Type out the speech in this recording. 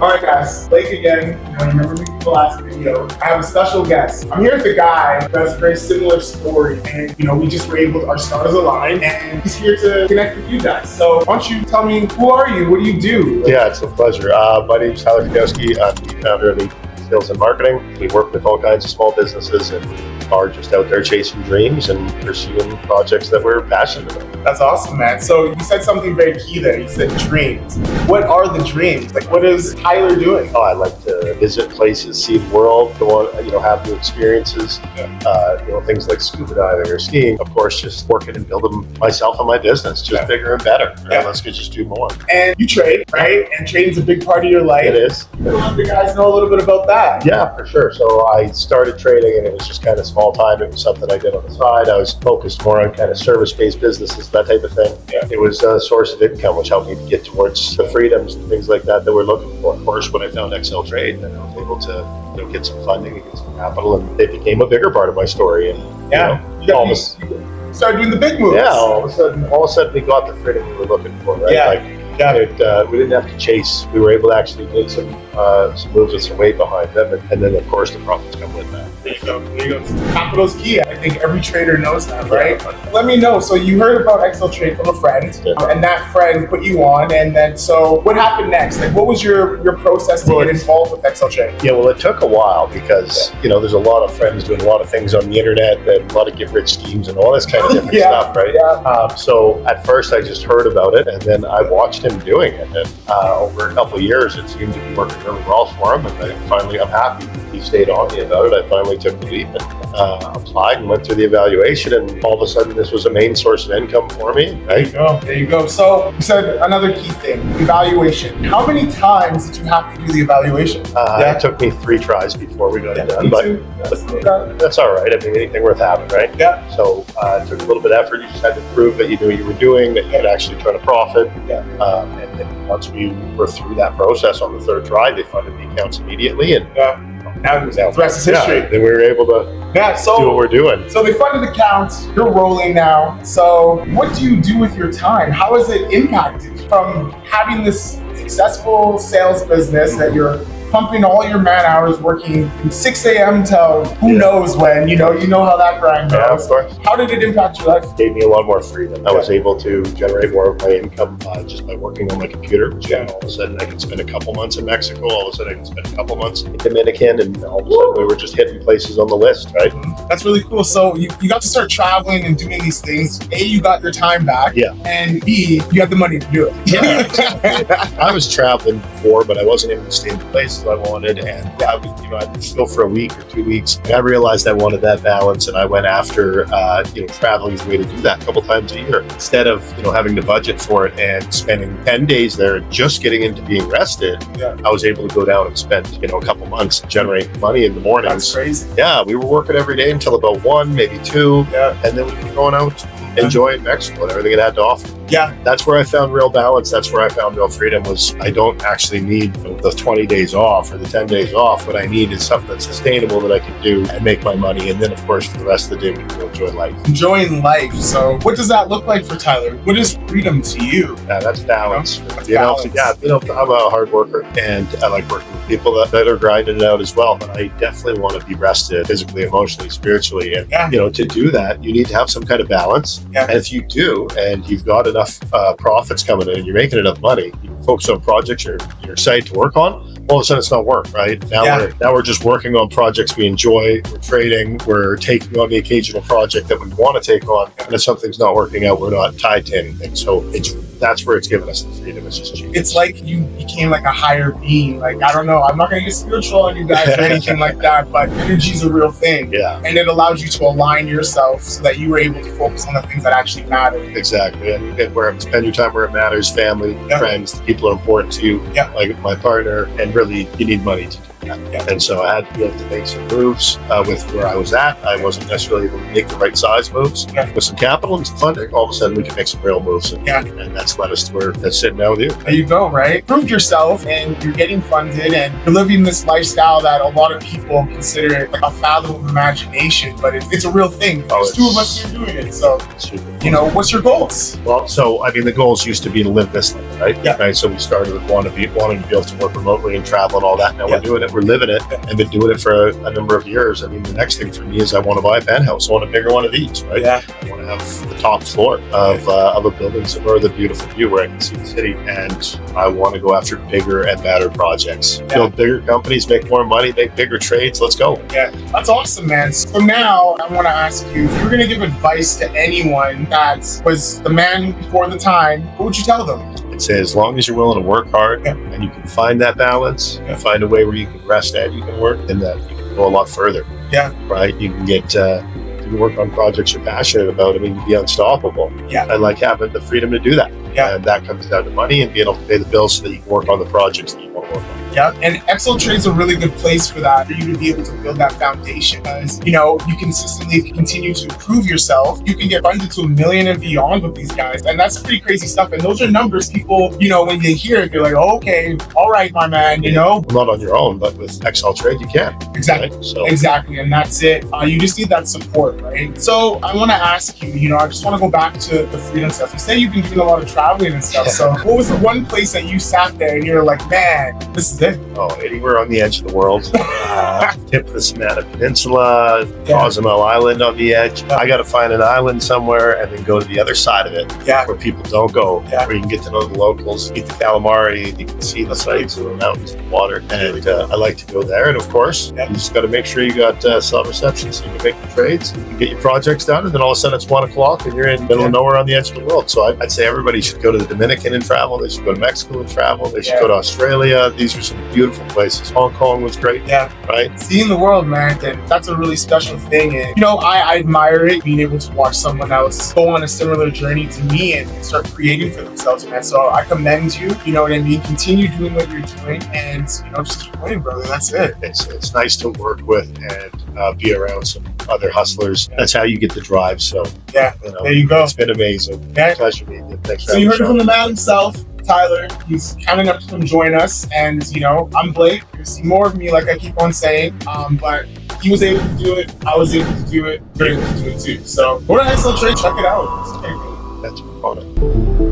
All right, guys, Blake again. You remember me from the last video. I have a special guest. I'm here with a guy who has a very similar story, and we just were able to, our stars aligned, and he's here to connect with you guys. So why don't you tell me, who are you? What do you do? Yeah, it's a pleasure. My name's Tyler Kudowski. I'm the founder of Sales and Marketing. We work with all kinds of small businesses and are just out there chasing dreams and pursuing projects that we're passionate about. That's awesome, man. So you said something very key there. You said dreams. What are the dreams? Like, what is Tyler doing? Oh, I like to visit places, see the world, go on, have new experiences. Things like scuba diving or skiing. Of course, just working and building myself and my business, just bigger and better. Right? Let's just do more. And you trade, right? And trading's a big part of your life. It is. Let the guys know a little bit about that. Yeah, for sure. So I started trading, and it was just kind of small time. It was something I did on the side. I was focused more on kind of service-based businesses, that type of thing. Yeah. It was a source of income, which helped me to get towards the freedoms and things like that we're looking for. Of course, when I found XLTRADE, then I was able to get some funding and get some capital, and it became a bigger part of my story. And you started doing the big moves. Yeah, all of a sudden we got the freedom we were looking for, right? We didn't have to chase. We were able to actually make some moves with some weight behind them, and then of course the profits come with that. There you go. There you go. Capital's key. I think every trader knows that, right? Yeah. Let me know. So you heard about XLTRADE from a friend, and that friend put you on, and then so what happened next? Like, what was your process to get involved with XLTRADE? Yeah, well, it took a while because there's a lot of friends doing a lot of things on the internet, and a lot of get-rich schemes and all this kind of different stuff, right? Yeah. So at first I just heard about it, and then I watched him doing it, and over a couple of years it seemed to be working really well for him, and I'm happy he stayed on me about it. I finally took the leap and applied and went through the evaluation, and all of a sudden this was a main source of income for me. Right? There you go. So you said another key thing, evaluation. How many times did you have to do the evaluation? It took me 3 tries before we got it done, but that's all right. I mean, anything worth having, right? Yeah. So it took a little bit of effort. You just had to prove that you knew what you were doing, that you could actually turn a profit. Yeah. And then once we were through that process on the 3rd try, they funded the accounts immediately, and now the rest is history. Then we were able to do what we're doing. So they funded accounts, you're rolling now. So what do you do with your time? How has it impacted from having this successful sales business that you're pumping all your man hours, working from 6 a.m. till who knows when, you know how that grind goes. Yeah, of course. How did it impact your life? It gave me a lot more freedom. I was able to generate more of my income just by working on my computer. Which all of a sudden I could spend a couple months in Mexico, all of a sudden I can spend a couple months in Dominican, and all of a sudden we were just hitting places on the list, right? That's really cool. So you got to start traveling and doing these things. A, you got your time back. Yeah. And B, you had the money to do it. Yeah. I was traveling before, but I wasn't able to stay in the places I wanted, and I'd go for a week or 2 weeks. And I realized I wanted that balance, and I went after traveling is a way to do that a couple times a year. Instead of having to budget for it and spending 10 days there just getting into being rested, I was able to go down and spend a couple months generating money in the mornings. That's crazy. Yeah, we were working every day until about 1, maybe 2, and then we'd be going out enjoying Mexico and everything it had to offer. Yeah. That's where I found real balance. That's where I found real freedom. Was I don't actually need the 20 days off or the 10 days off. What I need is something that's sustainable that I can do and make my money. And then, of course, for the rest of the day, we can enjoy life. Enjoying life. So what does that look like for Tyler? What is freedom to you? Yeah, that's balance. That's balance. I'm a hard worker, and I like working with people that are grinding it out as well. But I definitely want to be rested physically, emotionally, spiritually. And, to do that, you need to have some kind of balance. Yeah. And if you do, and you've got enough profits coming in, and you're making enough money, you can focus on projects you're excited to work on. All of a sudden it's not work, right? Now we're just working on projects we enjoy, we're trading, we're taking on the occasional project that we want to take on, and if something's not working out, we're not tied to anything. So that's where it's given us the freedom. It's just changed. It's like you became like a higher being. Like, I don't know, I'm not gonna get spiritual on you guys or anything like that, but energy's a real thing. Yeah. And it allows you to align yourself so that you were able to focus on the things that actually matter. Exactly. And where spend your time where it matters, family, friends, the people are important to you, like my partner, and really you need money to do that. And so I had to be able to make some moves with where I was at. I wasn't necessarily able to make the right size moves. With some capital and some funding, all of a sudden we can make some real moves. And that's led us to where that's sitting now with you. There you go, right? Proved yourself, and you're getting funded, and you're living this lifestyle that a lot of people consider like a fathom of imagination, but it's a real thing. There's two of us here doing it. So, what's your goals? Well, so I mean, the goals used to be to live this life, right? Yeah. Right. So we started with wanting to be able to work remotely and travel and all that. Now we're doing it. We're living it, and been doing it for a number of years. I mean, the next thing for me is I want to buy a penthouse. I want a bigger one of these, right? Yeah. I want to have the top floor of a building somewhere with a beautiful view where I can see the city, and I want to go after bigger and better projects. Build bigger companies, make more money, make bigger trades. Let's go. Yeah, that's awesome, man. So now I want to ask you, if you were going to give advice to anyone that was the man before the time, what would you tell them? I'd say as long as you're willing to work hard and you can find that balance, and find a way where you can rest and you can work, then that you can go a lot further. Yeah. Right? You can get you can work on projects you're passionate about. I mean, you'd be unstoppable. Yeah. I like having the freedom to do that. Yeah. And that comes down to money and being able to pay the bills so that you can work on the projects that you want to work on. Yeah, and XLTRADE is a really good place for that, for you to be able to build that foundation. Because, you consistently, if you continue to improve yourself, you can get funded to $1 million and beyond with these guys. And that's pretty crazy stuff. And those are numbers people, when they hear it, they're like, oh, okay, all right, my man, Well, not on your own, but with XLTRADE, you can. Exactly. Right? So. Exactly. And that's it. You just need that support, right? So I want to ask you, I just want to go back to the freedom stuff. You say you've been doing a lot of traveling and stuff. So what was the one place that you sat there and you're like, man, this is it? Oh, anywhere on the edge of the world. Tip of the Savannah Peninsula, Cozumel Island on the edge. I got to find an island somewhere and then go to the other side of it where people don't go, where you can get to know the locals, eat the calamari, you can see the sights of the mountains and the water. And I like to go there. And of course, you just got to make sure you got cell reception so you can make the trades, you can get your projects done, and then all of a sudden it's 1 o'clock and you're in the middle of nowhere on the edge of the world. So I'd say everybody should go to the Dominican and travel. They should go to Mexico and travel. They should go to Australia. These are some beautiful places. Hong Kong was great. Yeah. Right? Seeing the world, man, that's a really special thing. And, I admire it, being able to watch someone else go on a similar journey to me and start creating for themselves, man. So I commend you, you know what I mean? Continue doing what you're doing and, just keep winning, brother. That's it. It's nice to work with and be around some other hustlers. That's how you get the drive. So, there you go. It's been amazing. Pleasure meeting you. Thanks for So you heard it from the man himself, Tyler. He's kind enough to come join us, and I'm Blake. You'll see more of me, like I keep on saying. But he was able to do it. I was able to do it. You're able to do it too. So go to XLTRADE, check it out. It's great. That's your opponent.